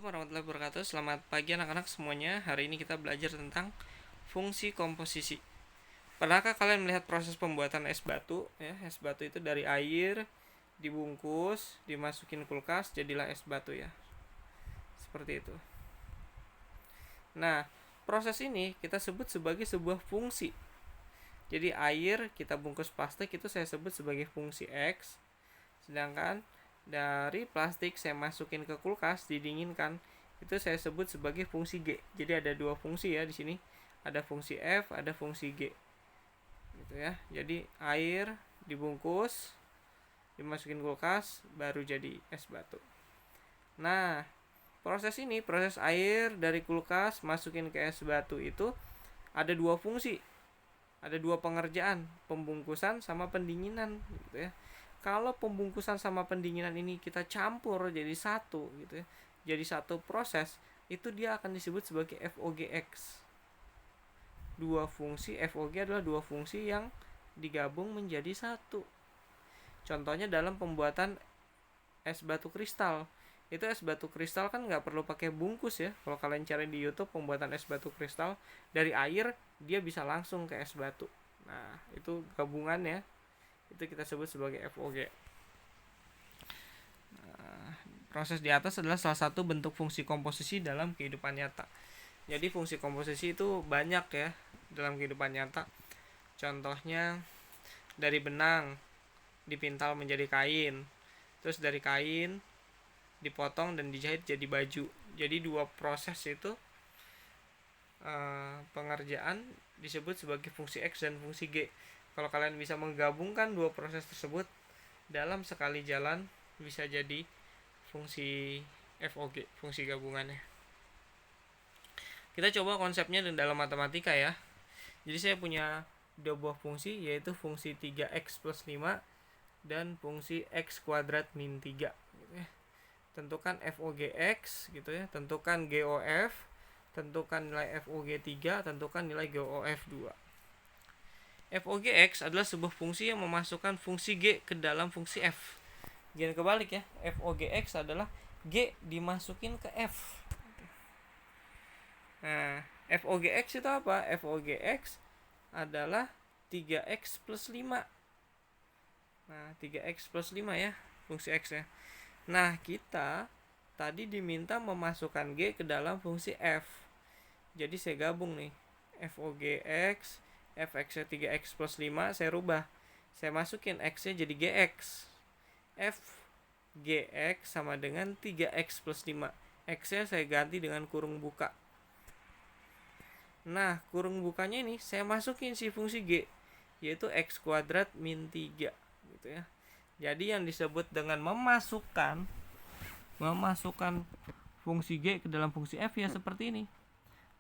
Warahmatullahi wabarakatuh. Selamat pagi anak-anak semuanya. Hari ini kita belajar tentang fungsi komposisi. Pernahkah kalian melihat proses pembuatan es batu? Es batu itu dari air dibungkus, dimasukin kulkas, jadilah es batu ya. Seperti itu. Nah, proses ini kita sebut sebagai sebuah fungsi. Jadi air kita bungkus plastik itu saya sebut sebagai fungsi X. Sedangkan dari plastik saya masukin ke kulkas didinginkan itu saya sebut sebagai fungsi G. Jadi ada dua fungsi ya di sini. Ada fungsi F, ada fungsi G. Gitu ya. Jadi air dibungkus, dimasukin kulkas baru jadi es batu. Nah, proses air dari kulkas masukin ke es batu itu ada dua fungsi. Ada dua pengerjaan, pembungkusan sama pendinginan gitu ya. Kalau pembungkusan sama pendinginan ini kita campur jadi satu gitu ya, jadi satu proses, itu dia akan disebut sebagai FOGX. Dua fungsi FOG adalah dua fungsi yang digabung menjadi satu. Contohnya dalam pembuatan es batu kristal. Itu es batu kristal kan nggak perlu pakai bungkus ya. Kalau kalian cari di YouTube pembuatan es batu kristal, dari air dia bisa langsung ke es batu. Nah, itu gabungannya. Itu kita sebut sebagai FOG. Nah, proses di atas adalah salah satu bentuk fungsi komposisi dalam kehidupan nyata. Jadi fungsi komposisi itu banyak ya dalam kehidupan nyata. Contohnya dari benang dipintal menjadi kain. Terus dari kain dipotong dan dijahit jadi baju. Jadi dua proses itu pengerjaan disebut sebagai fungsi X dan fungsi G. Kalau kalian bisa menggabungkan dua proses tersebut dalam sekali jalan, bisa jadi fungsi FOG, fungsi gabungannya. Kita coba konsepnya dalam matematika ya. Jadi saya punya dua buah fungsi, yaitu fungsi 3x plus 5 dan fungsi x kuadrat min 3 gitu ya. Tentukan FOGX gitu ya, tentukan GOF, tentukan nilai FOG3, tentukan nilai GOF2. FOGX adalah sebuah fungsi yang memasukkan fungsi G ke dalam fungsi F. Jangan kebalik ya. FOGX adalah G dimasukin ke F. Nah, FOGX itu apa? FOGX adalah 3x plus 5. Nah, 3x plus 5 ya, fungsi X ya. Nah, kita tadi diminta memasukkan G ke dalam fungsi F. Jadi saya gabung nih. FOGX, fx-nya 3x plus 5 saya rubah. Saya masukin x-nya jadi gx. F gx sama dengan 3x plus 5. X-nya saya ganti dengan kurung buka. Nah, kurung bukanya ini saya masukin si fungsi G, yaitu x kuadrat min 3 gitu ya. Jadi yang disebut dengan memasukkan fungsi G ke dalam fungsi F ya seperti ini.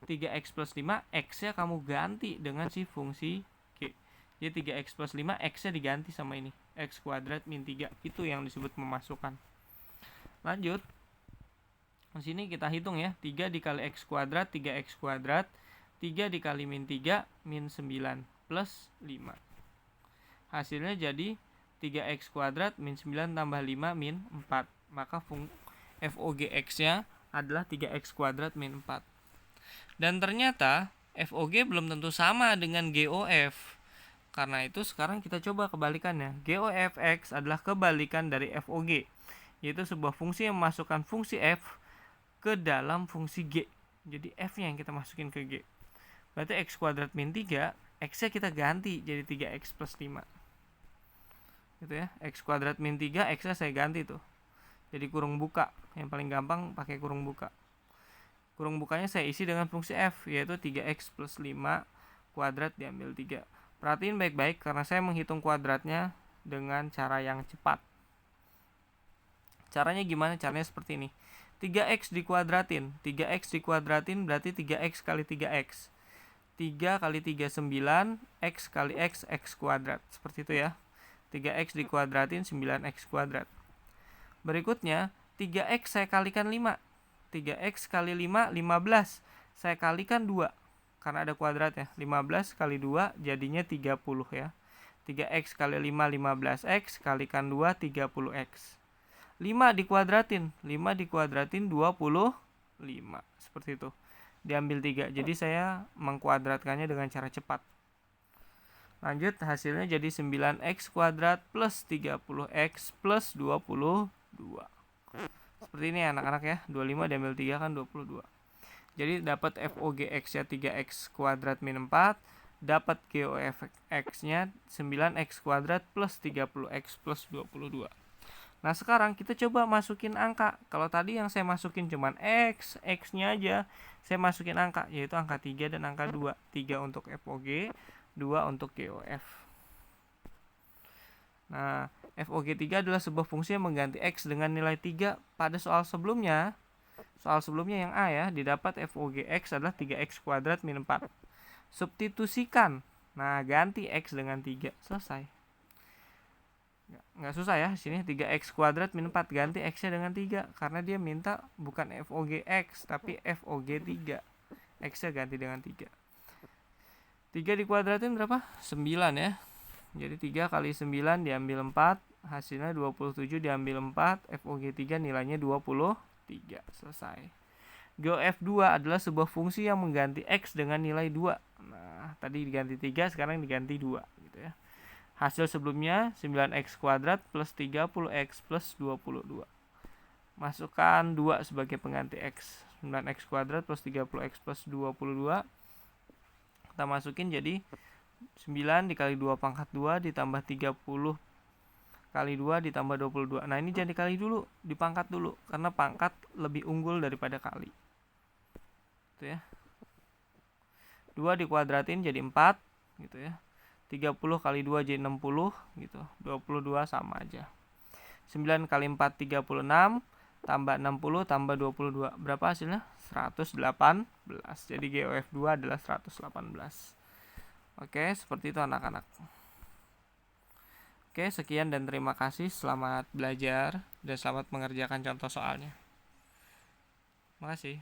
3x plus 5, x-nya kamu ganti dengan si fungsi G. Jadi 3x plus 5, x-nya diganti sama ini, x kuadrat min 3. Itu yang disebut memasukkan. Lanjut. Di sini kita hitung ya, 3 dikali x kuadrat, 3x kuadrat, 3 dikali min 3, min 9, plus 5. Hasilnya jadi 3x kuadrat min 9 tambah 5 min 4. Maka FOGX-nya adalah 3x kuadrat min 4. Dan ternyata FOG belum tentu sama dengan GOF. Karena itu sekarang kita coba kebalikannya. GOFX adalah kebalikan dari FOG, yaitu sebuah fungsi yang memasukkan fungsi F ke dalam fungsi G. Jadi F-nya yang kita masukin ke G. Berarti x kuadrat min 3, x-nya kita ganti jadi 3x plus 5. Gitu ya. X kuadrat min 3, x-nya saya ganti tuh. Jadi kurung buka. Yang paling gampang pakai kurung buka. Kurung bukanya saya isi dengan fungsi F, yaitu 3x plus 5 kuadrat diambil 3. Perhatiin baik-baik karena saya menghitung kuadratnya dengan cara yang cepat. Caranya gimana? Caranya seperti ini. 3x dikuadratin. 3x dikuadratin berarti 3x kali 3x. 3 kali 3 9, x kali x, x kuadrat. Seperti itu ya. 3x dikuadratin 9x kuadrat. Berikutnya, 3x saya kalikan 5. 3x kali 5, 15. Saya kalikan 2. Karena ada kuadratnya. 15 kali 2 jadinya 30 ya. 3x kali 5, 15x. Kalikan 2, 30x. 5 dikuadratin. 5 dikuadratin 25. seperti itu. Diambil 3. Jadi saya mengkuadratkannya dengan cara cepat. Lanjut, hasilnya jadi 9x kuadrat plus 30x plus 22. Seperti ini anak-anak ya. 25 diambil 3 kan 22. Jadi dapat FOGX-nya 3x kuadrat min 4, dapat GOFX-nya 9x kuadrat plus 30x plus 22. Nah, sekarang kita coba masukin angka. Kalau tadi yang saya masukin cuman x-nya aja, saya masukin angka, yaitu angka 3 dan angka 2. 3 untuk FOG, 2 untuk GOF. Nah, FOG3 adalah sebuah fungsi yang mengganti x dengan nilai 3. Pada soal sebelumnya yang A ya, didapat FOGX adalah 3x kuadrat min 4. Substitusikan. Nah, ganti x dengan 3. Selesai. Nggak susah ya, sini 3x kuadrat min 4, ganti x-nya dengan 3, karena dia minta bukan FOGX tapi FOG3. X-nya ganti dengan 3. 3 dikuadratin berapa? 9 ya. Jadi 3 kali 9 diambil 4, hasilnya 27 diambil 4, FOG3 nilainya 23. Selesai. GOF2 adalah sebuah fungsi yang mengganti x dengan nilai 2. Nah, tadi diganti 3, sekarang diganti 2 gitu ya. Hasil sebelumnya 9x kuadrat plus 30x plus 22. Masukkan 2 sebagai pengganti x. 9x kuadrat plus 30x plus 22. Kita masukin jadi 9 dikali 2 pangkat 2 ditambah 30 kali 2 ditambah 22. Nah, ini jangan dikali dulu, dipangkat dulu, karena pangkat lebih unggul daripada kali. Gitu ya. 2 dikuadratin jadi 4 gitu ya. 30 kali 2 jadi 60 gitu. 22 sama aja. 9 kali 4 36 tambah 60 tambah 22. Berapa hasilnya? 118. Jadi GOF2 adalah 118. Oke, seperti itu anak-anak. Oke, sekian dan terima kasih. Selamat belajar dan selamat mengerjakan contoh soalnya. Makasih.